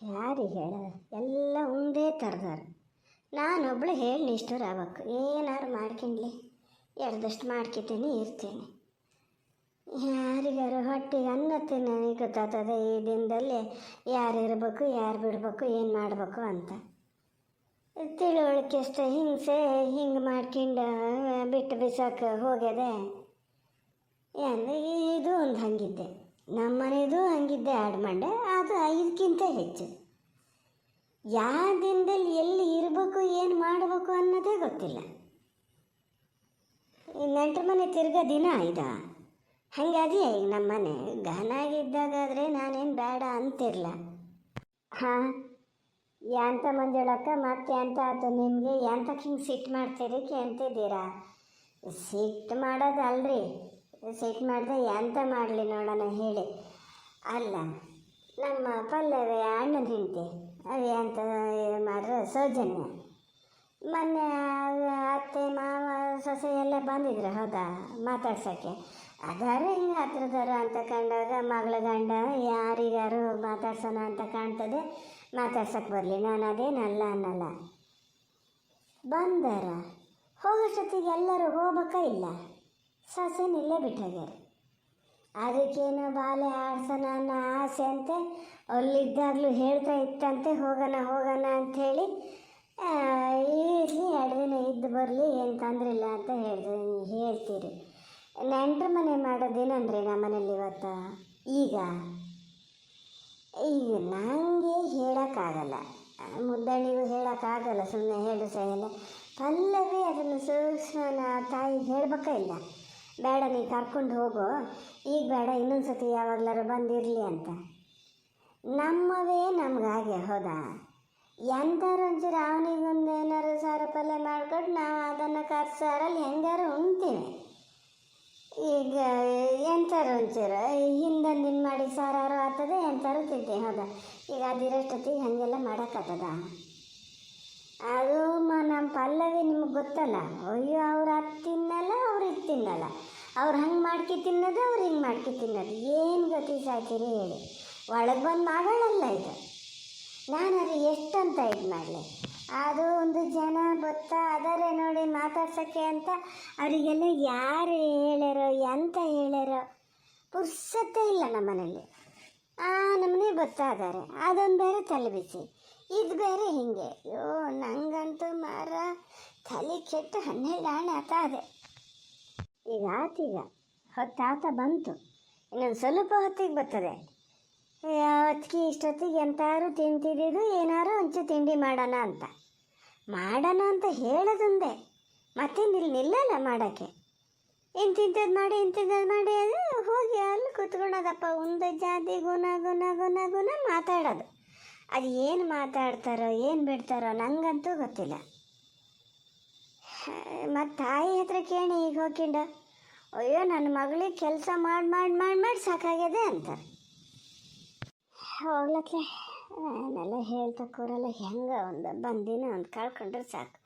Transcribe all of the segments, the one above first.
ಯಾರಿಗೆ ಹೇಳ ಎಲ್ಲ ಒಂದೇ ಥರದಾರ. ನಾನೊಬ್ಳು ಹೇಳಿ ನಿಷ್ಠುರ ಆಗ್ಬೇಕು. ಏನಾರು ಮಾಡ್ಕೊಂಡ್ಲಿ ಎಳ್ದಷ್ಟು ಮಾಡ್ಕೊತೀನಿ ಇರ್ತೀನಿ. ಯಾರಿಗಾರು ಹೊಟ್ಟೆಗೆ ಅನ್ನ ತಿನ್ನ ಗೊತ್ತಾಗ್ತದೆ ಈ ದಿನದಲ್ಲಿ ಯಾರು ಇರಬೇಕು, ಯಾರು ಬಿಡಬೇಕು, ಏನು ಮಾಡಬೇಕು ಅಂತ ತಿಳುವಳಿಕೆ ಅಷ್ಟೇ. ಹಿಂಗೆ ಮಾಡ್ಕೊಂಡು ಬಿಟ್ಟು ಬಿಸಾಕ ಹೋಗ್ಯದೆ. ಇದು ಒಂದು ಹಂಗಿದ್ದೆ, ನಮ್ಮ ಮನೆಯದು ಹಂಗಿದ್ದೆ ಆಡ್ಮಂಡೆ. ಅದು ಇದಕ್ಕಿಂತ ಹೆಚ್ಚು ಯಾವ ದಿನದಲ್ಲಿ ಎಲ್ಲಿ ಇರಬೇಕು, ಏನು ಮಾಡಬೇಕು ಅನ್ನೋದೇ ಗೊತ್ತಿಲ್ಲ. ನೆಂಟ್ರ ಮನೆ ತಿರ್ಗೋ ದಿನ ಇದ ಹಂಗಾದಿ. ಈಗ ನಮ್ಮ ಮನೆ ಘನಾಗಿದ್ದಾಗಾದರೆ ನಾನೇನು ಬೇಡ ಅಂತಿರಲ್ಲ. ಹಾಂ, ಎಂತ ಮಂಜುಳಕ್ಕ ಮತ್ತೆ ಎಂತ ಆಯ್ತು ನಿಮಗೆ? ಎಂತಕ್ಕೆ ಹಿಂಗೆ ಸಿಟ್ಟು ಮಾಡ್ತೀರಿ ಕೇಳ್ತಿದ್ದೀರಾ? ಸಿಟ್ಟು ಮಾಡೋದಲ್ರಿ, ಸಿಟ್ಟು ಮಾಡಿದೆ ಎಂತ ಮಾಡಲಿ ನೋಡೋಣ ಹೇಳಿ. ಅಲ್ಲ, ನಮ್ಮ ಪಲ್ಲವಿ ಅಣ್ಣನ ಹೆಂಡತಿ ಅದು ಎಂತ ಮಾಡ್ರೆ ಸೌಜನ್ಯ ಮೊನ್ನೆ ಅತ್ತೆ ಮಾವ ಸೊಸೆ ಎಲ್ಲ ಬಂದಿದ್ರು, ಹೌದಾ, ಮಾತಾಡ್ಸೋಕ್ಕೆ. ಅದಾರು ಹಿಂಗೆ ಹತ್ರದವರು ಅಂತ ಕಂಡಾಗ ಮಗಳ ಗಂಡ ಯಾರಿಗಾರು ಮಾತಾಡ್ಸೋಣ ಅಂತ ಕಾಣ್ತದೆ, ಮಾತಾಡ್ಸೋಕ್ಕೆ ಬರಲಿ, ನಾನು ಅದೇನಲ್ಲ ಅನ್ನಲ್ಲ. ಬಂದಾರ ಹೋಗೋಷ್ಟೊತ್ತಿಗೆ ಎಲ್ಲರೂ ಹೋಗ್ಬೇಕಾ ಇಲ್ಲ, ಸೊಸೆನಿಲ್ಲೇ ಬಿಟ್ಟೋಗ್ಯಾರ. ಅದಕ್ಕೇನು ಬಾಲೆ ಆಡ್ಸೋಣ ಅನ್ನೋ ಆಸೆ ಅಂತೆ ಅಲ್ಲಿದ್ದಾಗಲೂ ಹೇಳ್ತಾ ಇತ್ತಂತೆ, ಹೋಗೋಣ ಹೋಗೋಣ ಅಂಥೇಳಿ. ಇರಲಿ 2 ದಿನ ಇದ್ದು ಬರಲಿ, ಏನು ತೊಂದರೆ ಇಲ್ಲ ಅಂತ ಹೇಳ್ತೀರಿ. ನೆಂಟ್ರ ಮನೆ ಮಾಡೋದೇನಂದ್ರೆ ನಮ್ಮ ಮನೇಲಿ ಇವತ್ತು ಈಗ ನನಗೆ ಹೇಳೋಕ್ಕಾಗಲ್ಲ, ಮುದ್ದಣಿಗೂ ಹೇಳೋಕ್ಕಾಗಲ್ಲ, ಸುಮ್ಮನೆ ಹೇಳು ಸಹಿಲ್ಲ. ಪಲ್ಲವಿ ಅದನ್ನು ಸೂಕ್ಷ್ಮನ ತಾಯಿಗೆ ಹೇಳ್ಬೇಕಾ ಇಲ್ಲ, ಬೇಡ ನೀ ಕರ್ಕೊಂಡು ಹೋಗೋ, ಈಗ ಬೇಡ ಇನ್ನೊಂದು ಸತಿ ಯಾವಾಗಲಾರು ಬಂದಿರಲಿ ಅಂತ. ನಮ್ಮವೇ ನಮಗಾಗೆ, ಹೌದಾ, ಎಂಥಾರು ಒಂಚೂರು ಅವನಿಗೊಂದು ಏನಾರು ಸಾರ ಪಲ್ಯ ಮಾಡ್ಕೊಂಡು ನಾವು ಅದನ್ನು ಕರ್ಸಾರಲ್ಲಿ ಹೆಂಗಾರು ಉಣ್ತೀವಿ. ಈಗ ಎಂಥಾರು ಒಂಚೂರು ಹಿಂದೊಂದಿನ ಮಾಡಿ ಸಾರಾರು ಆಗ್ತದೆ, ಎಂಥಾರು ತಿಂತೀವಿ, ಹೌದಾ. ಈಗ ಅದಿರೋಷ್ಟೊತ್ತಿಗೆ ಹಾಗೆಲ್ಲ ಮಾಡೋಕ್ಕಾಗ್ತದ? ಅದು ನಮ್ಮ ಪಲ್ಲವಿ ನಿಮಗೆ ಗೊತ್ತಲ್ಲ, ಅಯ್ಯೋ ಅವ್ರು ಅದು ತಿನ್ನಲ್ಲ, ಅವ್ರು ಇದು ತಿನ್ನಲ್ಲ, ಅವ್ರು ಹಂಗೆ ಮಾಡ್ಕೊ ತಿನ್ನೋದು, ಅವ್ರು ಹಿಂಗೆ ಮಾಡ್ಕೊ ತಿನ್ನೋದು. ಏನು ಗತಿ ಸಾಯ್ತೀರಿ ಹೇಳಿ? ಒಳಗೆ ಬಂದು ಮಗಳಲ್ಲ ಇದು. ನಾನು ಅದು ಎಷ್ಟಂತ ಇದು ಮಾಡಲಿ? ಅದು ಒಂದು ಜನ ಗೊತ್ತಾ ಅದರೇ ನೋಡಿ ಮಾತಾಡ್ಸೋಕ್ಕೆ ಅಂತ ಅವರಿಗೆಲ್ಲ ಯಾರು ಹೇಳ್ಯಾರೋ ಎಂತ ಹೇಳ್ಯಾರೋ ಪುರ್ಸತ್ತೇ ಇಲ್ಲ ನಮ್ಮ ಮನೇಲಿ. ನಮ್ಮನೆ ಗೊತ್ತಾದರೆ ಅದೊಂದು ಬೇರೆ ತಲೆ ಬಿಸಿ, ಇದು ಬೇರೆ ಹಿಂಗೆ. ಅಯ್ಯೋ ನಂಗಂತೂ ಮಾರ ತಲೆ ಕೆಟ್ಟು 12 ಆಣೆ ಅದೇ. ಈಗ ಆತೀಗ ಹೊತ್ತಾತ ಬಂತು, ಇನ್ನೊಂದು ಸ್ವಲ್ಪ ಹೊತ್ತಿಗೆ ಬರ್ತದೆ. ಹೊತ್ತಿಗೆ ಇಷ್ಟೊತ್ತಿಗೆ ಎಂತಾರು ತಿಂತಿದ್ದು, ಏನಾರು ಒಂಚೂರು ತಿಂಡಿ ಮಾಡೋಣ ಅಂತ ಹೇಳೋದೊಂದೇ, ಮತ್ತೇನಿಲ್ಲಿ ನಿಲ್ಲಲ್ಲ ಮಾಡೋಕ್ಕೆ. ಇಂತಿಂಥದ್ದು ಮಾಡಿ ಅದು ಹೋಗಿ ಅಲ್ಲಿ ಕೂತ್ಕೊಳ್ಳೋದಪ್ಪ, ಒಂದು ಜಾತಿ ಗುಣ ಗುಣ ಗುಣ ಗುಣ ಮಾತಾಡೋದು. ಅದು ಏನು ಮಾತಾಡ್ತಾರೋ ಏನು ಬಿಡ್ತಾರೋ ನನಗಂತೂ ಗೊತ್ತಿಲ್ಲ. ಮತ್ತು ತಾಯಿ ಹತ್ರ ಕೇಳಿ ಈಗ ಹೋಗ್ಕೊಂಡು, ಅಯ್ಯೋ ನನ್ನ ಮಗಳಿಗೆ ಕೆಲಸ ಮಾಡಿ ಸಾಕಾಗಿದೆ ಅಂತಾರೆ. ಹೋಗ್ಲಕ್ಕೆ ನಾನೆಲ್ಲ ಹೇಳ್ತಾ ಕೂರಲ್ಲ, ಹೆಂಗೆ ಒಂದು ಬಂದಿನ ಒಂದು ಕಳ್ಕೊಂಡ್ರೆ ಸಾಕು.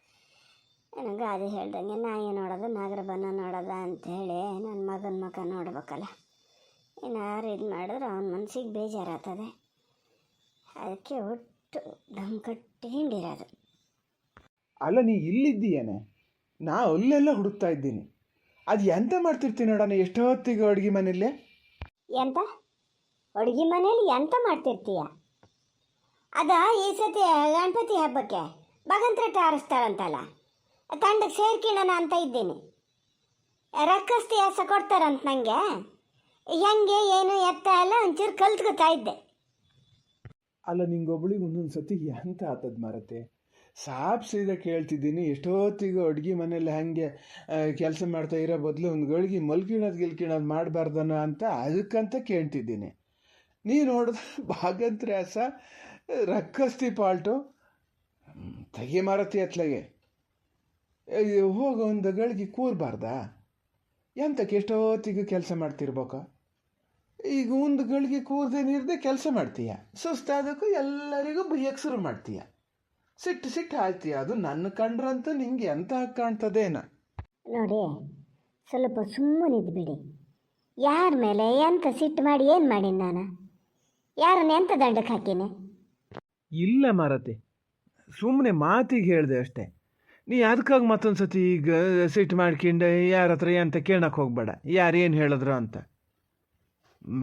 ನನಗೆ ಅದು ಹೇಳ್ದಂಗೆ ನಾಯಿ ನೋಡೋದು ನಾಗರ ಬನ್ನ ನೋಡೋದ ಅಂಥೇಳಿ ನನ್ನ ಮಗನ ಮಗ ನೋಡ್ಬೇಕಲ್ಲ. ಏನಾರು ಇದು ಮಾಡಿದ್ರೆ ಅವನ ಮನಸ್ಸಿಗೆ ಬೇಜಾರಾಗ್ತದೆ. ಅದಕ್ಕೆ ಒಟ್ಟು ದಮ್ ಕಟ್ಟಿ ಹಿಂಡಿರೋದು. ಅಲ್ಲ, ನೀ ಇಲ್ಲಿದ್ದೀಯೇನೆ, ನಾ ಅಲ್ಲೆಲ್ಲ ಹುಡುಕ್ತಾ ಇದ್ದೀನಿ. ಅದು ಎಂತ ಮಾಡ್ತಿರ್ತೀನಿ ನೋಡೋಣ ಎಷ್ಟೊತ್ತಿಗೆ ಅಡುಗೆ ಮನೇಲಿ. ಎಂತ ಅಡುಗೆ ಮನೇಲಿ ಎಂತ ಮಾಡ್ತಿರ್ತೀಯ? ಅದ ಈ ಸತಿ ಗಣಪತಿ ಹಬ್ಬಕ್ಕೆ ಭಗಂತ್ರೆಟ್ಟ ಆರಿಸ್ತಾರಂತಲ್ಲ, ತಂಡಕ್ಕೆ ಸೇರ್ಕೊಳ್ಳೋಣ ಅಂತ ಇದ್ದೀನಿ. ರಕ್ಕಸ್ತಿ ಹಸ ಕೊಡ್ತಾರಂತ ನನಗೆ. ಹೆಂಗೆ ಏನು ಎತ್ತ ಎಲ್ಲ ಒಂಚೂರು ಕಲ್ತ್ಕೊತಾ ಇದ್ದೆ. ಅಲ್ಲ, ನಿಂಗೊಬ್ಳಿಗೆ ಒಂದೊಂದು ಸತಿ ಎಂತ ಆತದ ಮಾರತ್ತೆ. ಸಾಪ್ ಸೀದಾ ಕೇಳ್ತಿದ್ದೀನಿ, ಎಷ್ಟೊತ್ತಿಗೂ ಅಡುಗೆ ಮನೇಲಿ ಹಾಗೆ ಕೆಲಸ ಮಾಡ್ತಾ ಇರೋ ಬದಲು ಒಂದು ಗಳಿಗೆ ಗಿಲ್ಕಿಣೋದು ಮಾಡಬಾರ್ದನ ಅಂತ ಅದಕ್ಕಂತ ಕೇಳ್ತಿದ್ದೀನಿ. ನೀ ನೋಡಿದ್ರೆ ಭಾಗಂತ್ರ್ಯಾಸ ರಕ್ಕಸ್ತಿ ಪಾಲ್ಟು ತೆಗೆ ಮಾರತಿ ಅತ್ಲಾಗೆ ಹೋಗ ಒಂದು ಗಳಿಗೆ ಕೂರಬಾರ್ದಾ? ಎಂತಕ್ಕೆ ಎಷ್ಟೊತ್ತಿಗೂ ಕೆಲಸ ಮಾಡ್ತಿರ್ಬೇಕ? ಈಗ ಒಂದು ಗಳಿಗೆ ಕೂರದೆ ನೀರ್ದೆ ಕೆಲಸ ಮಾಡ್ತೀಯ, ಸುಸ್ತಾದಕ್ಕೂ ಎಲ್ಲರಿಗೂ ಬೈಯಕ್ಕೆ ಶುರು ಮಾಡ್ತೀಯ, ಸಿಟ್ಟು ಆಯ್ತೀಯ. ಅದು ನನ್ನ ಕಂಡ್ರಂತೂ ನಿಂಗೆ ಎಂತ ಕಾಣ್ತದೇನ? ನೋಡಿ, ಸ್ವಲ್ಪ ಸುಮ್ಮನಿದ್ದು ಬಿಡಿ. ಯಾರ ಮೇಲೆ ಎಂತ ಸಿಟ್ಟು ಮಾಡಿ ಏನು ಮಾಡೀನಿ ನಾನು? ಯಾರನ್ನ ಎಂತ ದಂಡಕ್ಕೆ ಹಾಕೀನಿ? ಇಲ್ಲ ಮಾರತೆ, ಸುಮ್ಮನೆ ಮಾತಿಗೆ ಹೇಳಿದೆ ಅಷ್ಟೇ. ನೀ ಅದಕ್ಕಾಗಿ ಮತ್ತೊಂದು ಸತಿ ಈಗ ಸಿಟ್ಟು ಮಾಡ್ಕೊಂಡು ಯಾರ ಹತ್ರ ಅಂತ ಕೇಳಕ್ಕೆ ಹೋಗ್ಬೇಡ, ಯಾರು ಏನು ಹೇಳಿದ್ರು ಅಂತ.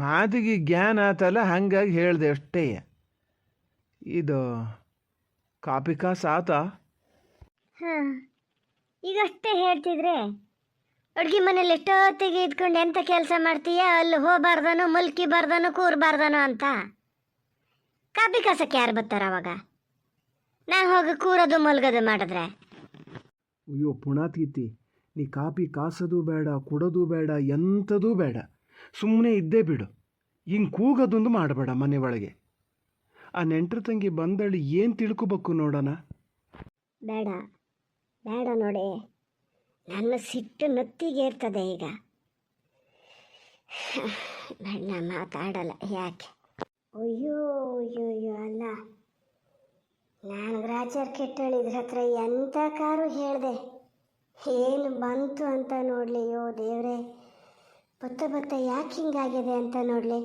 ಮಾತಿಗೆ ಜ್ಞಾನ ಆತಲ್ಲ, ಹಂಗಾಗಿ ಹೇಳಿದೆ ಅಷ್ಟೇ. ಇದು ಕಾಪಿ ಕಾಸು ಆತ? ಹಾಂ, ಈಗಷ್ಟೇ ಹೇಳ್ತಿದ್ರೆ ಅಡುಗೆ ಮನೇಲಿ ಎಷ್ಟೊತ್ತಿಗೆ ಇದ್ಕೊಂಡು ಎಂಥ ಕೆಲಸ ಮಾಡ್ತೀಯ, ಅಲ್ಲಿ ಹೋಗಬಾರ್ದನೋ, ಮಲ್ಕಿಬಾರ್ದನೋ, ಕೂರಬಾರ್ದನೋ ಅಂತ. ಕಾಪಿ ಕಾಸಕ್ಕೆ ಯಾರು ಬರ್ತಾರ ಅವಾಗ? ನಾನು ಹೋಗಿ ಕೂರೋದು ಮಲ್ಗೋದು ಮಾಡಿದ್ರೆ? ಅಯ್ಯೋ ಪುಣಾತೀತಿ, ನೀ ಕಾಪಿ ಕಾಸೋದು ಬೇಡ, ಕೊಡೋದು ಬೇಡ, ಎಂಥದೂ ಬೇಡ, ಸುಮ್ಮನೆ ಇದ್ದೇ ಬಿಡು. ಹಿಂಗೆ ಕೂಗೋದೊಂದು ಮಾಡಬೇಡ ಮನೆ ಒಳಗೆ. ಆ ನೆಂಟ್ರ ತಂಗಿ ಬಂದಳಿ ಏನು ತಿಳ್ಕೊಬೇಕು ನೋಡೋಣ. ಬೇಡ ಬೇಡ ನೋಡಿ, ನನ್ನ ಸಿಟ್ಟು ನತ್ತಿಗೆ ಇರ್ತದೆ ಈಗ. ಬೇಡ, ಮಾತಾಡಲ್ಲ. ಯಾಕೆ? ಅಯ್ಯೋ ಅಯ್ಯೋ ಅಯ್ಯೋ, ಅಲ್ಲ, ನಾನು ಗ್ರಾಚಾರ ಕೆಟ್ಟಳಿದ್ರ ಹತ್ರ ಎಂಥ ಕಾರು ಹೇಳಿದೆ, ಏನು ಬಂತು ಅಂತ ನೋಡಲಿ. ಅಯ್ಯೋ ದೇವ್ರೆ, ಬತ್ತ ಬತ್ತ ಯಾಕೆ ಹಿಂಗಾಗಿದೆ ಅಂತ ನೋಡಲಿ.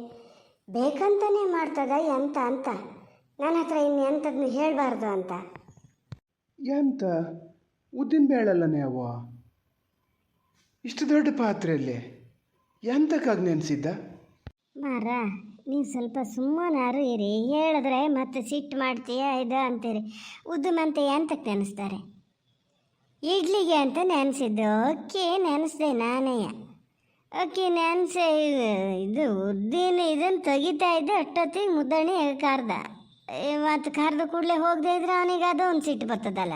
ಬೇಕಂತಲೇ ಮಾಡ್ತದ ಎಂತ ಅಂತ ನನ್ನ ಹತ್ರ ಇನ್ನು ಎಂಥದನ್ನು ಹೇಳಬಾರ್ದು ಅಂತ. ಎಂತ ಉದ್ದಿನ ಬೇಳಲ್ಲನೇ ಅವ ಇಷ್ಟು ದೊಡ್ಡ ಪಾತ್ರೆಯಲ್ಲಿ ಎಂತಕ್ಕಾಗಿ ನೆನೆಸಿದ್ದ? ಮಾರ, ನೀವು ಸ್ವಲ್ಪ ಸುಮ್ಮನಾರು ಇರಿ. ಹೇಳಿದ್ರೆ ಮತ್ತೆ ಸಿಟ್ಟು ಮಾಡ್ತೀಯ ಇದು ಅಂತೀರಿ. ಉದ್ದುಮಂತೆ ಎಂತಕ್ಕೆ ನೆನೆಸ್ತಾರೆ? ಇಡ್ಲಿಗೆ ಅಂತ ನೆನೆಸಿದ್ದು. ಅಕ್ಕಿ ನೆನೆಸ್ದೆ ನಾನೇ. ಅಕ್ಕಿ ನೆನೆಸಿ ಇದು ಉದ್ದಿನ ಇದನ್ನು ತೆಗಿತಾ ಇದ್ದೆ. ಅಷ್ಟೊತ್ತಿಗೆ ಮುದ್ದಣಿ ಕಾರ್ದ. ಮತ್ತು ಕರೆದ ಕೂಡಲೇ ಹೋಗದೆ ಇದ್ರೆ ಅವನಿಗೆ ಅದು ಒಂದು ಸಿಟ್ಟು ಬರ್ತದಲ್ಲ.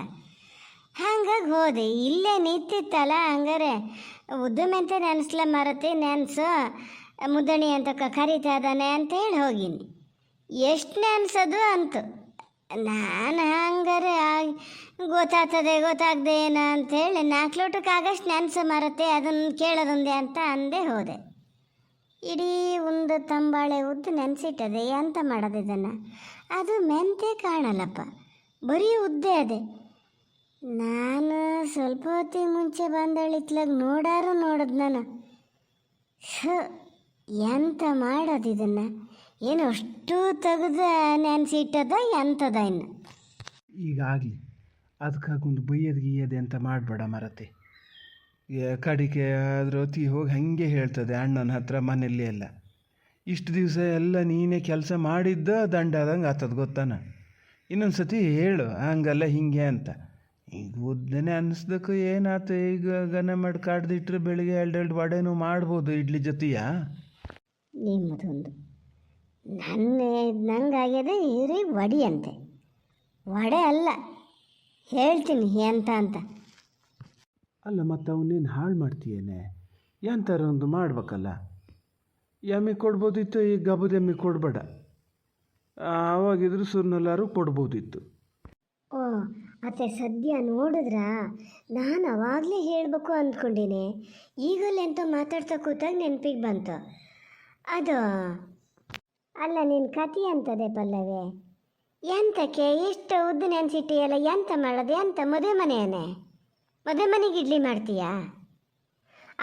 ಹಂಗಾಗಿ ಹೋದೆ. ಇಲ್ಲೇ ನಿಂತಿತ್ತಲ್ಲ, ಹಂಗಾರೆ ಉದ್ದುಮೆಂತೆ ನೆನೆಸ್ಲ ಮರತಿ, ನೆನೆಸು ಮುದ್ದಣಿ ಅಂತ ಕರೀತಾ ಇದ್ದಾನೆ ಅಂತ ಹೇಳಿ ಹೋಗಿನಿ. ಎಷ್ಟು ನೆನೆಸೋದು ಅಂತು. ನಾನು ಹಂಗಾರೆ ಗೊತ್ತಾಗ್ತದೆ ಏನೋ ಅಂಥೇಳಿ 4 ಲೋಟಕ್ಕೆ ಆಗಷ್ಟು ನೆನೆಸು ಮರತೆ, ಅದನ್ನು ಕೇಳೋದೊಂದೇ ಅಂತ ಅಂದೇ ಹೋದೆ. ಇಡೀ ಒಂದು ತಂಬಾಳೆ ಉದ್ದು ನೆನೆಸಿಟ್ಟದೆ. ಎಂತ ಮಾಡೋದು ಇದನ್ನು? ಅದು ಮೆಂತೆ ಕಾಣಲ್ಲಪ್ಪ, ಬರೀ ಉದ್ದೇ ಅದೇ. ನಾನು ಸ್ವಲ್ಪ ಹೊತ್ತಿಗೆ ಮುಂಚೆ ಬಂದಳಿತ್ಲಾಗ ನೋಡೋದು ನಾನು. ಎಂತ ಮಾಡೋದು ಇದನ್ನು? ಏನು ಅಷ್ಟು ತೆಗೆದು ನೆನೆಸಿಟ್ಟದ ಎಂಥದ ಇನ್ನು? ಈಗಾಗಲಿ ಅದಕ್ಕಾಗೊಂದು ಬೈಯದು ಗೀಯದೆ ಅಂತ ಮಾಡಬೇಡ ಮರತೆ. ಕಡಿಕೆ ಅದ್ರ ಹೊತ್ತಿ ಹೋಗಿ ಹಾಗೆ ಹೇಳ್ತದೆ ಅಣ್ಣನ ಹತ್ರ ಮನೆಯಲ್ಲಿ ಎಲ್ಲ. ಇಷ್ಟು ದಿವಸ ಎಲ್ಲ ನೀನೇ ಕೆಲಸ ಮಾಡಿದ್ದ ದಂಡ ಆದಂಗೆ ಆತದ ಗೊತ್ತಾನ. ಇನ್ನೊಂದು ಸತಿ ಹೇಳು ಹಂಗಲ್ಲ ಹಿಂಗೆ ಅಂತ. ಈಗ ಉದ್ದನೆ ಅನ್ನಿಸ್ದಕ್ಕೂ ಏನಾಯ್ತು, ಈಗ ಗನ ಮಾಡಿ ಕಾಡ್ದಿಟ್ರೆ ಬೆಳಿಗ್ಗೆ 2 ವಡೆನೂ ಮಾಡ್ಬೋದು ಇಡ್ಲಿ ಜೊತೆಯಾ. ನಿಮ್ಮದೊಂದು ನಂಗಾಗ್ಯದೆ ಇರಿ ವಡಿ ಅಂತೆ. ವಡೆ ಅಲ್ಲ, ಹೇಳ್ತೀನಿ ಎಂತ ಅಂತ. ಅಲ್ಲ ಮತ್ತು ಅವನೇನು ಹಾಳು ಮಾಡ್ತೀಯೇನೆ? ಎಂಥರ ಒಂದು ಮಾಡ್ಬೇಕಲ್ಲ. ಎಮ್ಮೆ ಕೊಡ್ಬೋದಿತ್ತು, ಈಗ ಗಬದ ಎಮ್ಮೆ ಕೊಡಬೇಡ. ಆವಾಗಿದ್ರು ಸುರ್ನಲ್ಲಾರು ಕೊಡ್ಬೋದಿತ್ತು. ಓ ಅತ್ತೆ, ಸದ್ಯ ನೋಡಿದ್ರ ನಾನು ಅವಾಗಲೇ ಹೇಳಬೇಕು ಅಂದ್ಕೊಂಡೀನಿ. ಈಗಲೇ ಎಂತ ಮಾತಾಡ್ತಾ ಕೂತಾಗ ನೆನಪಿಗೆ ಬಂತು. ಅದು ಅಲ್ಲ, ನಿನ್ನ ಕತಿ ಅಂತದೆ ಪಲ್ಲವಿ. ಎಂತಕ್ಕೆ ಎಷ್ಟು ಉದ್ದು ನೆನೆಸಿಟ್ಟಿಯಲ್ಲ? ಎಂತ ಮಾಡೋದು? ಎಂತ ಮದುವೆ ಮನೆಯೇ? ಮದುವೆ ಮನೆಗೆ ಇಡ್ಲಿ ಮಾಡ್ತೀಯಾ?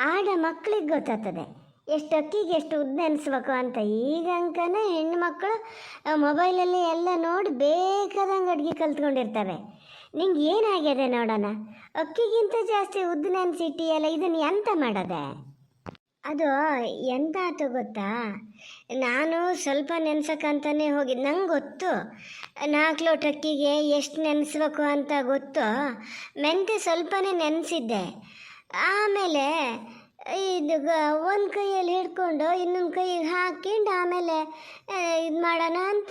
ಆಡ ಮಕ್ಕಳಿಗೆ ಗೊತ್ತಾಗ್ತದೆ ಎಷ್ಟು ಅಕ್ಕಿಗೆ ಎಷ್ಟು ಉದ್ದು ನೆನೆಸ್ಬೇಕು ಅಂತ. ಈಗ ಅಂಕನೇ ಹೆಣ್ಣು ಮಕ್ಕಳು ಮೊಬೈಲಲ್ಲಿ ಎಲ್ಲ ನೋಡಿ ಬೇಕಾದಂಗೆ ಅಡುಗೆ ಕಲ್ತ್ಕೊಂಡಿರ್ತವೆ. ನಿಂಗೆ ಏನಾಗಿದೆ ನೋಡೋಣ? ಅಕ್ಕಿಗಿಂತ ಜಾಸ್ತಿ ಉದ್ದು ನೆನೆಸಿಟ್ಟಿಯಲ್ಲ, ಇದನ್ನು ಎಂತ ಮಾಡೋದೆ? ಅದು ಎಂತ ಆಯ್ತು ಗೊತ್ತಾ, ನಾನು ಸ್ವಲ್ಪ ನೆನೆಸಕ್ಕಂತಲೇ ಹೋಗಿದ್ದು. ನಂಗೆ ಗೊತ್ತು 4 ಲೋಟ ಅಕ್ಕಿಗೆ ಎಷ್ಟು ನೆನೆಸ್ಬೇಕು ಅಂತ ಗೊತ್ತು. ಮೆಂತೆ ಸ್ವಲ್ಪನೇ ನೆನೆಸಿದ್ದೆ. ಆಮೇಲೆ ಇದು ಒಂದು ಕೈಯಲ್ಲಿ ಹಿಡ್ಕೊಂಡು ಇನ್ನೊಂದು ಕೈಗೆ ಹಾಕ್ಕೊಂಡು ಆಮೇಲೆ ಇದು ಮಾಡೋಣ ಅಂತ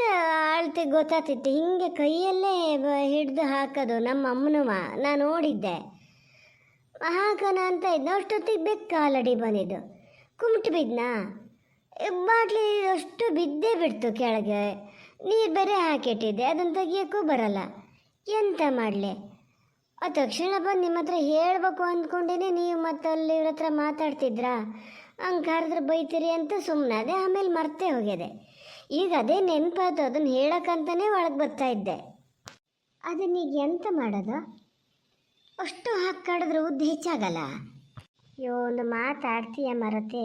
ಅಳ್ತೆ ಗೊತ್ತಾಗ್ತಿತ್ತು. ಹಿಂಗೆ ಕೈಯಲ್ಲೇ ಹಿಡ್ದು ಹಾಕೋದು ನಮ್ಮ ಅಮ್ಮನವ ನಾನು ನೋಡಿದ್ದೆ. ಹಾಕೋಣ ಅಂತ ಇದ್ನ, ಅಷ್ಟೊತ್ತಿಗೆ ಬೆಕ್ಕ ಆಲ್ರೆಡಿ ಬಂದಿದ್ದು. ಕುಮ್ಟು ಬಿದ್ದನಾ, ಬಾಟ್ಲಿ ಅಷ್ಟು ಬಿದ್ದೇ ಬಿಡ್ತು ಕೆಳಗೆ. ನೀರು ಬೇರೆ ಹಾಕಿಟ್ಟಿದ್ದೆ, ಅದನ್ನು ತೆಗಿಯೋಕ್ಕೂ ಬರಲ್ಲ. ಎಂತ ಮಾಡಲಿ? ಆ ತಕ್ಷಣ ಬಂದು ನಿಮ್ಮ ಹತ್ರ ಹೇಳಬೇಕು ಅಂದ್ಕೊಂಡೇನೆ, ನೀವು ಮತ್ತೆ ಅಲ್ಲಿ ಇವ್ರ ಹತ್ರ ಮಾತಾಡ್ತಿದ್ರಾ, ಹಂಗೆ ಕರೆದ್ರೆ ಬೈತೀರಿ ಅಂತ ಸುಮ್ಮನಾದೆ. ಆಮೇಲೆ ಮರ್ತೇ ಹೋಗಿದೆ. ಈಗ ಅದೇ ನೆನಪಾಯ್ತು, ಅದನ್ನು ಹೇಳೋಕ್ಕಂತಲೇ ಒಳಗೆ ಬರ್ತಾಯಿದ್ದೆ. ಅದನ್ನೀಗ ಎಂತ ಮಾಡೋದು? ಅಷ್ಟು ಹಾಕಿ ಕಡಿದ್ರೆ ಉದ್ದು ಹೆಚ್ಚಾಗಲ್ಲ. ಅಯ್ಯೋ, ಒಂದು ಮಾತಾಡ್ತೀಯ ಮರತೆ,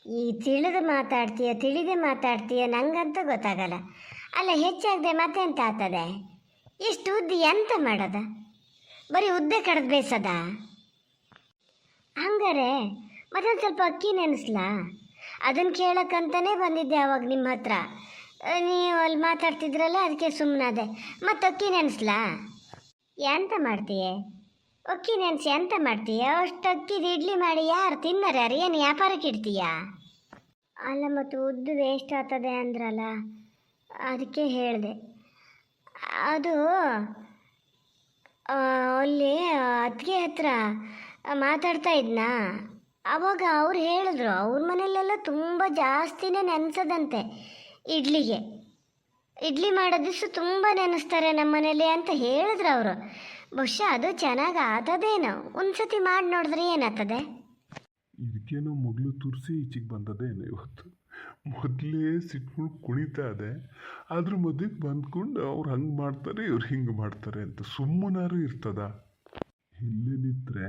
ಈ ತಿಳಿದು ಮಾತಾಡ್ತೀಯ ತಿಳಿದೇ ಮಾತಾಡ್ತೀಯ, ನಂಗಂತೂ ಗೊತ್ತಾಗಲ್ಲ. ಅಲ್ಲ ಹೆಚ್ಚಾಗದೆ ಮತ್ತೆಂತ ಆಗ್ತದೆ? ಇಷ್ಟು ಉದ್ದಿ ಎಂತ ಮಾಡೋದ? ಬರೀ ಉದ್ದೆ ಕಡ್ದು ಬೇಯಿಸದ? ಹಂಗಾರೆ ಮತ್ತೊಂದು ಸ್ವಲ್ಪ ಅಕ್ಕಿ ನೆನೆಸ್ಲಾ? ಅದನ್ನು ಕೇಳಕ್ಕಂತಾನೆ ಬಂದಿದ್ದೆ ಅವಾಗ ನಿಮ್ಮ ಹತ್ರ. ನೀವು ಅಲ್ಲಿ ಮಾತಾಡ್ತಿದ್ರಲ್ಲ, ಅದಕ್ಕೆ ಸುಮ್ಮನಾದೆ. ಮತ್ತು ಅಕ್ಕಿ ನೆನೆಸ್ಲಾ? ಎಂತ ಮಾಡ್ತೀಯ? ಅಕ್ಕಿ ನೆನೆಸಿ ಎಂತ ಮಾಡ್ತೀಯ? ಅಷ್ಟು ಅಕ್ಕಿದು ಇಡ್ಲಿ ಮಾಡಿ ಯಾರು ತಿನ್ನರ? ಯಾರು ಏನು ವ್ಯಾಪಾರಕ್ಕೆ ಇಡ್ತೀಯಾ? ಅಲ್ಲ, ಮತ್ತು ಉದ್ದು ವೇಸ್ಟ್ ಆಗ್ತದೆ ಅಂದ್ರಲ್ಲ, ಅದಕ್ಕೆ ಹೇಳಿದೆ. ಅದು ಅಲ್ಲಿ ಅತ್ತಿಗೆ ಹತ್ರ ಮಾತಾಡ್ತಾ ಇದ್ನಾ, ಆವಾಗ ಅವ್ರು ಹೇಳಿದ್ರು ಅವ್ರ ಮನೆಯಲ್ಲೆಲ್ಲ ತುಂಬ ಜಾಸ್ತಿನೇ ನೆನೆಸೋದಂತೆ ಇಡ್ಲಿಗೆ. ಇಡ್ಲಿ ಮಾಡೋ ದಿವಸ ತುಂಬ ನೆನೆಸ್ತಾರೆ ನಮ್ಮ ಮನೇಲಿ ಅಂತ ಹೇಳಿದ್ರು ಅವರು. ಬಹುಶಃ ಅದು ಚೆನ್ನಾಗಿ ಆತದೇನೋ. ಒಂದು ಸತಿ ಮಾಡಿ ನೋಡಿದ್ರೆ ಏನಾಗ್ತದೆ? ಇದಕ್ಕೇನೋ ಮಗಳು ತುರ್ಸಿ ಈಚೆಗೆ ಬಂದದೇನೋ ಇವತ್ತು. ಮೊದಲೇ ಸಿಟ್ಕೊಂಡು ಕುಣಿತಾ ಇದೆ, ಅದ್ರ ಮಧ್ಯಕ್ಕೆ ಬಂದ್ಕೊಂಡು ಅವ್ರು ಹಂಗೆ ಮಾಡ್ತಾರೆ ಇವ್ರು ಹಿಂಗೆ ಮಾಡ್ತಾರೆ ಅಂತ ಸುಮ್ಮನಾರು ಇರ್ತದ? ಇಲ್ಲೇ ನಿಂತರೆ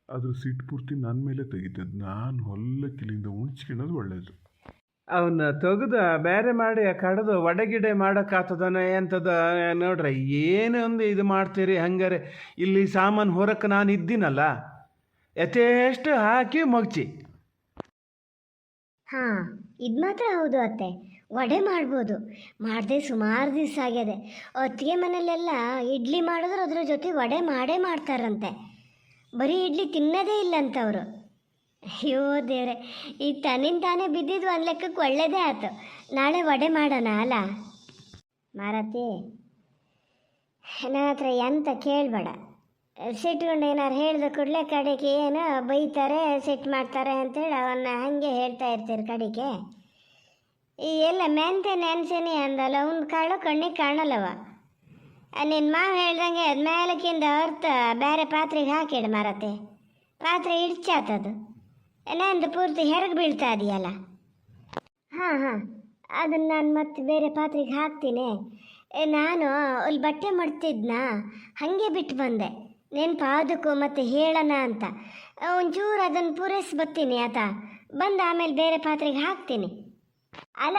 ಅದ್ರ ಸಿಟ್ಟು ಪೂರ್ತಿ ನನ್ನ ಮೇಲೆ ತೆಗಿತದೆ. ನಾನು ಹೊಲ್ಲಕ್ಕಿಲಿಂದ ಉಣ್ಚ್ಕೊಳ್ಳೋದು ಒಳ್ಳೇದು. ಅವನ್ನ ತೆಗೆದು ಬೇರೆ ಮಾಡಿ ಕಡ್ದು ವಡೆಗಿಡೆ ಮಾಡೋಕ್ಕಾಗ್ತದನ ಎಂಥದ ನೋಡ್ರಿ. ಏನೊಂದು ಇದು ಮಾಡ್ತೀರಿ ಹಂಗಾರೆ. ಇಲ್ಲಿ ಸಾಮಾನು ಹೊರಕ್ಕೆ ನಾನು ಇದ್ದೀನಲ್ಲ, ಯಥೇಷ್ಟು ಹಾಕಿ ಮಗ್ಚಿ. ಹಾಂ, ಇದು ಮಾತ್ರ ಹೌದು ಅತ್ತೆ. ವಡೆ ಮಾಡ್ಬೋದು. ಮಾಡದೆ ಸುಮಾರು ದಿವಸ ಆಗ್ಯದೆ. ಅತ್ತಿಗೆ ಮನೆಯಲ್ಲೆಲ್ಲ ಇಡ್ಲಿ ಮಾಡಿದ್ರೆ ಅದ್ರ ಜೊತೆ ವಡೆ ಮಾಡೇ ಮಾಡ್ತಾರಂತೆ. ಬರೀ ಇಡ್ಲಿ ತಿನ್ನೋದೇ ಇಲ್ಲಂತವರು. ಅಯ್ಯೋ ದೇವ್ರೆ, ಈ ತನ್ನಿಂದ ತಾನೇ ಬಿದ್ದಿದ್ದು ಒಂದು ಲೆಕ್ಕಕ್ಕೆ ಒಳ್ಳೇದೇ ಆಯ್ತು. ನಾಳೆ ವಡೆ ಮಾಡೋಣ ಅಲ್ಲ ಮಾರತಿ? ನನ್ನ ಹತ್ರ ಎಂತ ಕೇಳಬೇಡ. ಸಿಟ್ಕೊಂಡು ಏನಾರು ಹೇಳ್ದ ಕೂಡಲೇ ಕಡೆಗೆ ಏನೋ ಬೈತಾರೆ, ಸಿಟ್ಟು ಮಾಡ್ತಾರೆ ಅಂತೇಳಿ ಅವನ್ನ ಹಾಗೆ ಹೇಳ್ತಾ ಇರ್ತೀರಿ ಕಡೆಗೆ. ಈ ಎಲ್ಲ ಮೆಂತೆ ನೆನ್ಸೇನಿ ಅಂದಲ್ಲ, ಒಂದು ಕಾಳು ಕಣ್ಣಿಗೆ ಕಾಣಲ್ಲವ. ನಿನ್ನ ಮಾವ ಹೇಳ್ದಂಗೆ ಅದು ಮೇಲಕ್ಕಿಂದ ಹೊರ್ತ ಬೇರೆ ಪಾತ್ರೆಗೆ ಹಾಕಿಡು ಮಾರತ್ತೆ. ಪಾತ್ರೆ ಇಡ್ಚಾತದು, ನಂದು ಪೂರ್ತಿ ಹೆರಗೆ ಬೀಳ್ತಾ ಇದೆಯಲ್ಲ. ಹಾಂ, ಅದನ್ನು ನಾನು ಮತ್ತೆ ಬೇರೆ ಪಾತ್ರೆಗೆ ಹಾಕ್ತೀನಿ. ನಾನು ಅಲ್ಲಿ ಬಟ್ಟೆ ಮಡ್ತಿದ್ನಾ, ಹಾಗೆ ಬಿಟ್ಟು ಬಂದೆ. ನೆನಪಾದಕ್ಕೂ ಮತ್ತೆ ಹೇಳೋಣ ಅಂತ ಒಂಚೂರು ಅದನ್ನು ಪೂರೈಸಿ ಬರ್ತೀನಿ ಆತ. ಬಂದು ಆಮೇಲೆ ಬೇರೆ ಪಾತ್ರೆಗೆ ಹಾಕ್ತೀನಿ. ಅಲ್ಲ,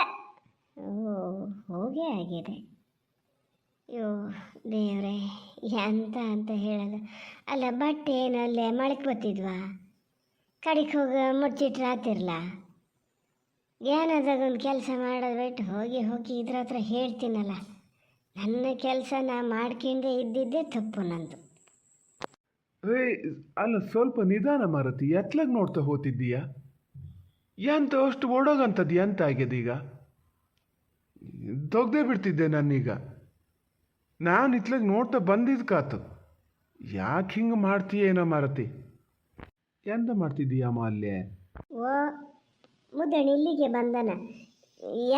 ಹೋಗೇ ಆಗಿದೆ. ಅಯ್ಯೋ ದೇವ್ರೆ, ಎಂತ ಅಂತ ಹೇಳೋದು. ಅಲ್ಲ, ಬಟ್ಟೆ ಏನು ಅಲ್ಲೇ ಮಳಕ್ಕೆ ಬತ್ತಿದ್ವಾ? ಕಡೆಗೆ ಹೋಗಿ ಮುಚ್ಚಿಟ್ರೆ ಆತಿರ್ಲ? ಏನಾದಾಗ ಒಂದು ಕೆಲಸ ಮಾಡೋದು ಬಿಟ್ಟು ಹೋಗಿ ಇದ್ರ ಹತ್ರ ಹೇಳ್ತೀನಲ್ಲ. ನನ್ನ ಕೆಲಸ ನಾ ಮಾಡ್ಕೊಂಡೇ ಇದ್ದಿದ್ದೇ ತಪ್ಪು ನಂದು. ಅಲ್ಲ, ಸ್ವಲ್ಪ ನಿಧಾನ ಮಾರತಿ. ಎತ್ಲಾಗ ನೋಡ್ತಾ ಹೋಗ್ತಿದ್ದೀಯಾ? ಎಂತ ಅಷ್ಟು ಓಡೋಗಂಥದ್ದು ಎಂತ ಆಗ್ಯದ ಈಗ? ತೆಗ್ದೇ ಬಿಡ್ತಿದ್ದೆ ನಾನೀಗ. ನಾನು ಇತ್ಲಾಗ ನೋಡ್ತಾ ಬಂದಿದ್ದು ಕಾತು. ಯಾಕೆ ಹಿಂಗೆ ಮಾಡ್ತೀಯೇನೋ ಮಾರತಿ? ಎಂತ ಮಾಡ್ತಿದ್ದೀಯಮ್ಮ ಅಲ್ಲೇ? ಓ ಮುದ್ದಣಿ ಇಲ್ಲಿಗೆ ಬಂದನ.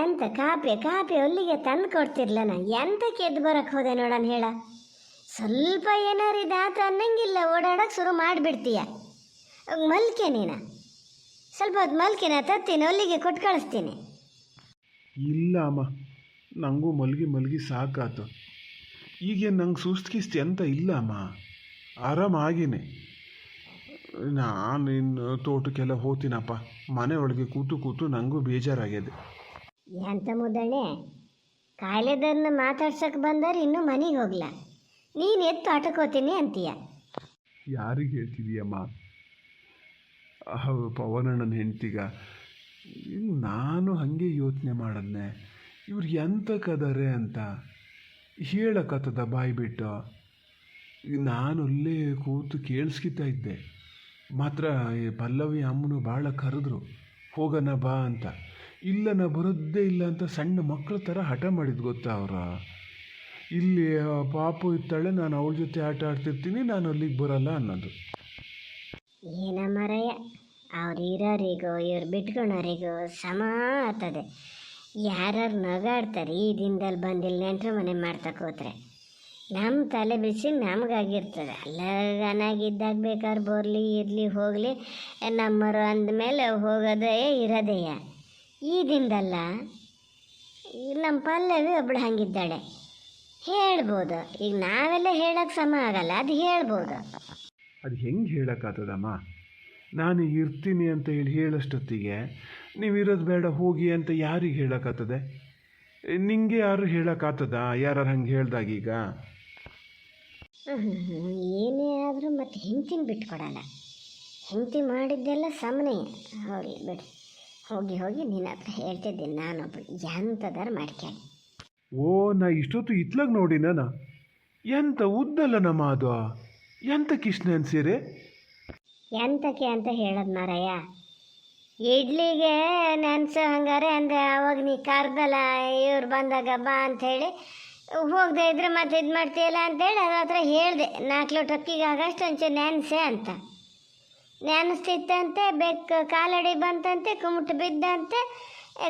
ಎಂತ ಕಾಪಿ ಅಲ್ಲಿಗೆ ತಂದು ಕೊಡ್ತಿರ್ಲನ. ಎಂತಕ್ಕೆ ಎದ್ದು ಬರೋಕ್ಕೆ ಹೋದೆ ನೋಡೋಣ ಹೇಳ. ಸ್ವಲ್ಪ ಏನಾರು ಇದಾತ ಅನ್ನಂಗಿಲ್ಲ, ಓಡಾಡೋಕೆ ಶುರು ಮಾಡಿಬಿಡ್ತೀಯ. ಮಲ್ಕೆ ನೀನು ಸ್ವಲ್ಪ ಹೊತ್ತು ಮಲ್ಕಿನ ತತ್ತೀನಿ, ಅಲ್ಲಿಗೆ ಕೊಟ್ಟು ಕಳಿಸ್ತೀನಿ. ಇಲ್ಲ ಅಮ್ಮ, ನನಗೂ ಮಲಗಿ ಸಾಕಾತು. ಈಗೇನು ನಂಗೆ ಸುಸ್ತು ಎಂತ ಇಲ್ಲ ಅಮ್ಮ, ಆರಾಮಾಗಿನೇ. ನಾನು ಇನ್ನು ತೋಟಕ್ಕೆಲ್ಲ ಹೋಗ್ತೀನಪ್ಪ. ಮನೆ ಒಳಗೆ ಕೂತು ನನಗೂ ಬೇಜಾರಾಗ್ಯದೆ. ಎಂತ ಮುದ್ದಣ್ಣೆ, ಕಾಯಿಲೆದನ್ನ ಮಾತಾಡ್ಸೋಕೆ ಬಂದರೆ ಇನ್ನೂ ಮನೆಗೆ ಹೋಗ್ಲ. ನೀನು ಎತ್ತು ಆಟಕೋತೀನಿ ಅಂತೀಯ. ಯಾರಿಗೆ ಹೇಳ್ತಿದೀಯಮ್ಮ? ಪವನಣ್ಣನ ಹೆಂಡ್ತಿಗ. ನಾನು ಹಾಗೆ ಯೋಚನೆ ಮಾಡದ್ನೆ, ಇವ್ರು ಎಂತಕ್ಕದಾರೆ ಅಂತ ಹೇಳಕತ್ತದ ಬಾಯಿ ಬಿಟ್ಟು. ನಾನು ಅಲ್ಲೇ ಕೂತು ಕೇಳಿಸ್ಕಿತಾ ಇದ್ದೆ. ಮಾತ್ರ ಈ ಪಲ್ಲವಿ ಅಮ್ಮನು ಭಾಳ ಕರೆದ್ರು, ಹೋಗೋಣ ಬಾ ಅಂತ. ಇಲ್ಲ, ನಾ ಬರೋದೇ ಇಲ್ಲ ಅಂತ ಸಣ್ಣ ಮಕ್ಕಳ ಥರ ಹಠ ಮಾಡಿದ್ದು ಗೊತ್ತಾ ಅವ್ರ. ಇಲ್ಲಿ ಪಾಪು ಇರ್ತಾಳೆ, ನಾನು ಅವಳ ಜೊತೆ ಆಟ ಆಡ್ತಿರ್ತೀನಿ, ನಾನು ಅಲ್ಲಿಗೆ ಬರಲ್ಲ ಅನ್ನೋದು. ಏನ ಮರಯ್ಯ, ಅವ್ರು ಇರೋರಿಗೋ ಇವ್ರು ಬಿಟ್ಕೊಳೋರಿಗೋ ಸಮ ಆಗ್ತದೆ. ಯಾರು ನಗಾಡ್ತಾರೆ ಈ ದಿನದಲ್ಲಿ ಬಂದಿಲ್ಲ ನೆಂಟ್ರ ಮನೆ ಮಾಡ್ತಕೋತ್ರೆ. ನಮ್ಮ ತಲೆ ಬಿಸಿ ನಮಗಾಗಿರ್ತದೆ. ಅಲ್ಲಗನಾಗಿದ್ದಾಗ ಬೇಕಾದ್ರೆ ಬರಲಿ ಇರಲಿ ಹೋಗಲಿ ನಮ್ಮರು ಅಂದಮೇಲೆ ಹೋಗೋದೇ ಇರೋದೆಯ. ಈ ದಿನದಲ್ಲ, ನಮ್ಮ ಪಲ್ಲವಿ ಒಬ್ಳು ಹಂಗಿದ್ದಾಳೆ, ಹೇಳ್ಬೋದು. ಈಗ ನಾವೆಲ್ಲ ಹೇಳೋಕ್ಕೆ ಸಮ ಆಗಲ್ಲ, ಅದು ಹೇಳ್ಬೋದು. ಅದು ಹೆಂಗೆ ಹೇಳೋಕ್ಕಾಗ್ತದಮ್ಮ? ನಾನು ಇರ್ತೀನಿ ಅಂತ ಹೇಳೋಷ್ಟೊತ್ತಿಗೆ ನೀವಿರೋದು ಬೇಡ ಹೋಗಿ ಅಂತ ಯಾರಿಗೆ ಹೇಳೋಕ್ಕಾಗ್ತದೆ? ನಿಂಗೆ ಯಾರು ಹೇಳೋಕ್ಕಾಗ್ತದ ಯಾರು ಹಂಗೆ ಹೇಳ್ದಾಗೀಗ? ಏನೇ ಆದರೂ ಮತ್ತೆ ಹೆಂಡ್ತಿನ ಬಿಟ್ಕೊಡಲ್ಲ. ಹೆಂಡ್ತಿ ಮಾಡಿದ್ದೆಲ್ಲ ಸಮನೆ. ಹೋಗಲಿ ಬಿಡಿ, ಹೋಗಿ ಹೋಗಿ ನಿನ್ನ ಹತ್ರ ಹೇಳ್ತಿದ್ದೀನಿ ನಾನೊಬ್ಬಳು ಎಂಥದಾರು ಮಾಡ್ಕೊಳ್ಳಿ. ಓ, ನಾ ಇಷ್ಟೊತ್ತು ಇತ್ಲಾಗ ನೋಡಿ ನಾನು ಎಂಥ ಉದ್ದಲ್ಲ ನಮ್ಮ ಅದು ಎಂಥ ಕಿಷ್ಣ ಅನ್ಸೀರೆ. ಎಂತಕ್ಕೆ ಅಂತ ಹೇಳೋದು ಮಾರಯ್ಯ, ಇಡ್ಲಿಗೆ ನೆನ್ಸು ಹಂಗಾರೆ ಅಂದೆ. ಅವಾಗ ನೀ ಕರ್ದಲ್ಲ ಇವ್ರು ಬಂದಾಗ ಬಾ ಅಂಥೇಳಿ, ಹೋಗದೆ ಇದ್ರೆ ಮತ್ತೆ ಇದು ಮಾಡ್ತೀಯಲ್ಲ ಅಂತೇಳಿ ಅದ್ರ ಹತ್ರ ಹೇಳಿದೆ. 4 ಲೋಟ ಅಕ್ಕಿಗೆ ಆಗಷ್ಟು ಒಂಚೂರು ನೆನೆಸೆ ಅಂತ. ನೆನೆಸ್ತಿತ್ತಂತೆ, ಬೆಕ್ಕು ಕಾಲಡಿ ಬಂತಂತೆ, ಕುಮಟು ಬಿದ್ದಂತೆ,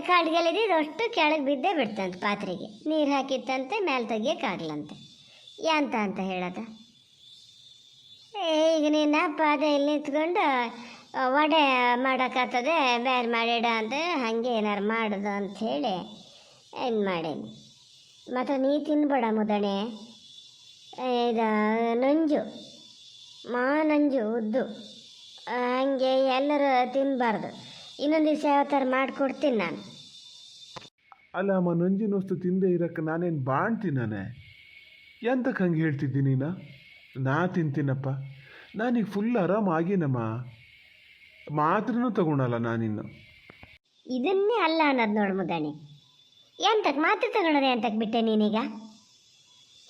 ಕಾಡ್ಗೆಲಿದ್ದು ಅಷ್ಟು ಕೆಳಗೆ ಬಿದ್ದೇ ಬಿಡ್ತಂತೆ ಪಾತ್ರೆಗೆ. ನೀರು ಹಾಕಿತ್ತಂತೆ, ಮೇಲೆ ತೆಗಿಯೋಕ್ಕಾಗ್ಲಂತೆ. ಎಂತ ಅಂತ ಹೇಳೋದು? ಈಗ ನಿನ್ನ ಅಪ್ಪ ಅದೇ ಇಲ್ಲಿ ನಿಂತ್ಕೊಂಡು ವಡೆ ಮಾಡೋಕ್ಕಾಗ್ತದೆ ಬೇರೆ ಮಾಡಿಡ ಅಂತ ಹಾಗೆ ಏನಾರು ಮಾಡೋದು ಅಂಥೇಳಿ ಇದು ಮಾಡೀನಿ. ಮತ್ತು ನೀ ತಿನ್ಬೇಡ ಮುದಣೆ, ಇದು ನಂಜು ನಂಜು ಉದ್ದು ಹಂಗೆ ಎಲ್ಲರೂ ತಿನ್ನಬಾರ್ದು. ಇನ್ನೊಂದು ದಿವಸ ಯಾವ ಥರ ಮಾಡಿಕೊಡ್ತೀನಿ ನಾನು. ಅಲ್ಲ ಅಮ್ಮ, ನಂಜಿನ ವಸ್ತು ತಿಂದೇ ಇರೋಕ್ಕೆ ನಾನೇನು ಬಾಣ್ತೀನಾನೆ? ಎಂತಕ್ಕೆ ಹಂಗೆ ಹೇಳ್ತಿದ್ದೀನಿ ನೀನು? ನಾ ತಿಂತೀನಪ್ಪ, ನಾನೀಗ ಫುಲ್ ಆರಾಮಾಗಿನಮ್ಮ, ಮಾತ್ರನೂ ತಗೊಳಲ್ಲ ನಾನಿನ್ನು. ಇದನ್ನೇ ಅಲ್ಲ ಅನ್ನೋದು ನೋಡು ಮುದಣಿ. ಎಂತಕ್ಕೆ ಮಾತ್ರ ತಗೊಳೋದೆ ಅಂತಕ್ಕೆ ಬಿಟ್ಟೆ ನೀನೀಗ?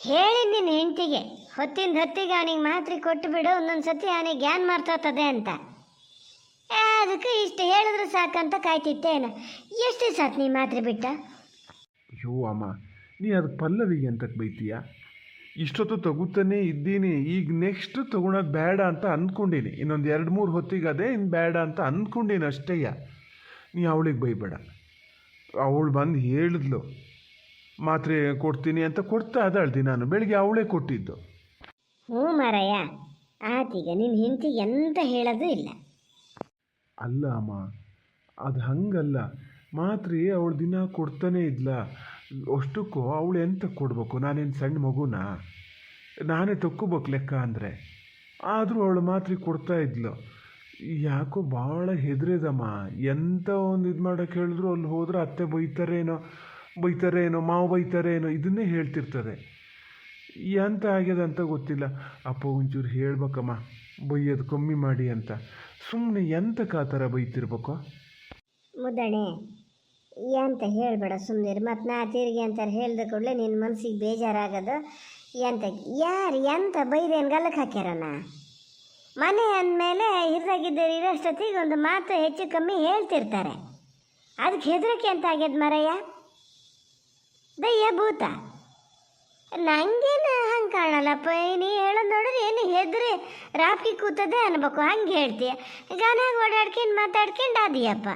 ಹೇಳಿ ನಿನ್ನ ಹೆಂಡತಿಗೆ ಹೊತ್ತಿಂದ ಹೊತ್ತಿಗೆ ಅವನಿಗೆ ಮಾತ್ರೆ ಕೊಟ್ಟು ಬಿಡು, ಒಂದೊಂದು ಸತಿ ಅವನಿಗೆ ಗ್ಯಾನ್ ಮಾಡ್ತೋತದೆ ಅಂತ. ಅದಕ್ಕೆ ಇಷ್ಟು ಹೇಳಿದ್ರೆ ಸಾಕಂತ ಕಾಯ್ತಿತ್ತೇನು? ಎಷ್ಟು ಸಾಕು ನೀ ಮಾತ್ರೆ ಬಿಟ್ಟ? ಅಯ್ಯೋ ಅಮ್ಮ, ನೀ ಅದಕ್ಕೆ ಪಲ್ಲವಿಗೆ ಎಂತಕ್ಕೆ ಬೈತೀಯ? ಇಷ್ಟೊತ್ತು ತಗೋತಾನೆ ಇದ್ದೀನಿ, ಈಗ ನೆಕ್ಸ್ಟ್ ತೊಗೊಳೋದು ಬೇಡ ಅಂತ ಅಂದ್ಕೊಂಡೀನಿ. ಇನ್ನೊಂದು 2-3 ಹೊತ್ತಿಗೆ ಅದೇ ಇನ್ನು ಬೇಡ ಅಂತ ಅಂದ್ಕೊಂಡೀನಿ ಅಷ್ಟೇಯ. ನೀ ಅವಳಿಗೆ ಬೈಬೇಡ. ಅವಳು ಬಂದು ಹೇಳಿದ್ಲು ಮಾತ್ರೆ ಕೊಡ್ತೀನಿ ಅಂತ, ಕೊಡ್ತಾ ಅದಾಳ್ದಿ. ನಾನು ಬೆಳಿಗ್ಗೆ ಅವಳೇ ಕೊಟ್ಟಿದ್ದು. ಹ್ಞೂ ಮಾರಯ್ಯ, ಆತೀಗ ನಿನ್ನ ಹೆಂಡತಿಗೆ ಎಂತ ಹೇಳೋದು ಇಲ್ಲ. ಅಲ್ಲ ಅಮ್ಮ, ಅದು ಹಂಗಲ್ಲ. ಮಾತ್ರೆ ಅವಳು ದಿನ ಕೊಡ್ತಾನೇ ಇದ್ಲ. ಅಷ್ಟಕ್ಕೂ ಅವಳು ಎಂತ ಕೊಡಬೇಕು? ನಾನೇನು ಸಣ್ಣ ಮಗುನ? ನಾನೇ ತಕ್ಕೋಬೇಕು ಲೆಕ್ಕ ಅಂದರೆ. ಆದರೂ ಅವಳು ಮಾತ್ರೆ ಕೊಡ್ತಾ ಇದ್ಲು. ಯಾಕೋ ಭಾಳ ಹೆದರಿದಮ್ಮ. ಎಂಥ ಒಂದು ಇದು ಮಾಡೋಕ್ಕೆ ಹೇಳಿದ್ರು ಅಲ್ಲಿ ಹೋದ್ರೆ ಅತ್ತೆ ಬೈತಾರೇನೋ, ಮಾವು ಬೈತಾರೇನೋ, ಇದನ್ನೇ ಹೇಳ್ತಿರ್ತದೆ. ಎಂತ ಆಗ್ಯದ ಅಂತ ಗೊತ್ತಿಲ್ಲ. ಅಪ್ಪ ಒಂಚೂರು ಹೇಳ್ಬೇಕಮ್ಮ, ಬೈಯೋದು ಕಮ್ಮಿ ಮಾಡಿ ಅಂತ. ಸುಮ್ಮನೆ ಎಂತಕ್ಕೆ ಆ ಥರ ಬೈತಿರ್ಬೇಕು? ಮುದ್ದಣೆ ಎಂತ ಹೇಳಬೇಡ, ಸುಮ್ಮನಿರು. ಮತ್ತು ನಾ ತಿರುಗಿ ಅಂತಾರೆ ಹೇಳ್ದ ಕೂಡಲೇ ನಿನ್ನ ಮನಸ್ಸಿಗೆ ಬೇಜಾರಾಗೋದು. ಯಾರು ಎಂತ ಬೈದೇನು ಗಲ್ಲಕ್ಕೆ ಹಾಕ್ಯಾರಣ್ಣ? ಮನೆ ಅಂದಮೇಲೆ ಹಿರಿದಾಗಿದ್ದರು ಇರೋಷ್ಟೊತ್ತಿಗೆ ಒಂದು ಮಾತು ಹೆಚ್ಚು ಕಮ್ಮಿ ಹೇಳ್ತಿರ್ತಾರೆ. ಅದಕ್ಕೆ ಹೆದರಿಕೆ ಅಂತ ಆಗ್ಯದ ಮರಯ್ಯ, ದಯ್ಯ ಭೂತ. ನನಗೇನು ಹಂಗೆ ಕಾಣಲ್ಲಪ್ಪ. ನೀ ಹೇಳೋದು ನೋಡಿದ್ರೆ ಏನು ಹೆದ್ರಿ ರಾಪ್ಕಿ ಕೂತದೆ ಅನ್ಬೇಕು, ಹಂಗೆ ಹೇಳ್ತೀಯ. ಗಾನಾಗ ಓಡಾಡ್ಕೊಂಡು ಮಾತಾಡ್ಕೊಂಡು ಅದೀಯಪ್ಪ.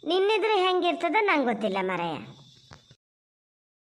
ನಿನ್ನಿದ್ರೆ ಹೆಂಗಿರ್ತದ ನಂಗೆ ಗೊತ್ತಿಲ್ಲ ಮರಯ್ಯ.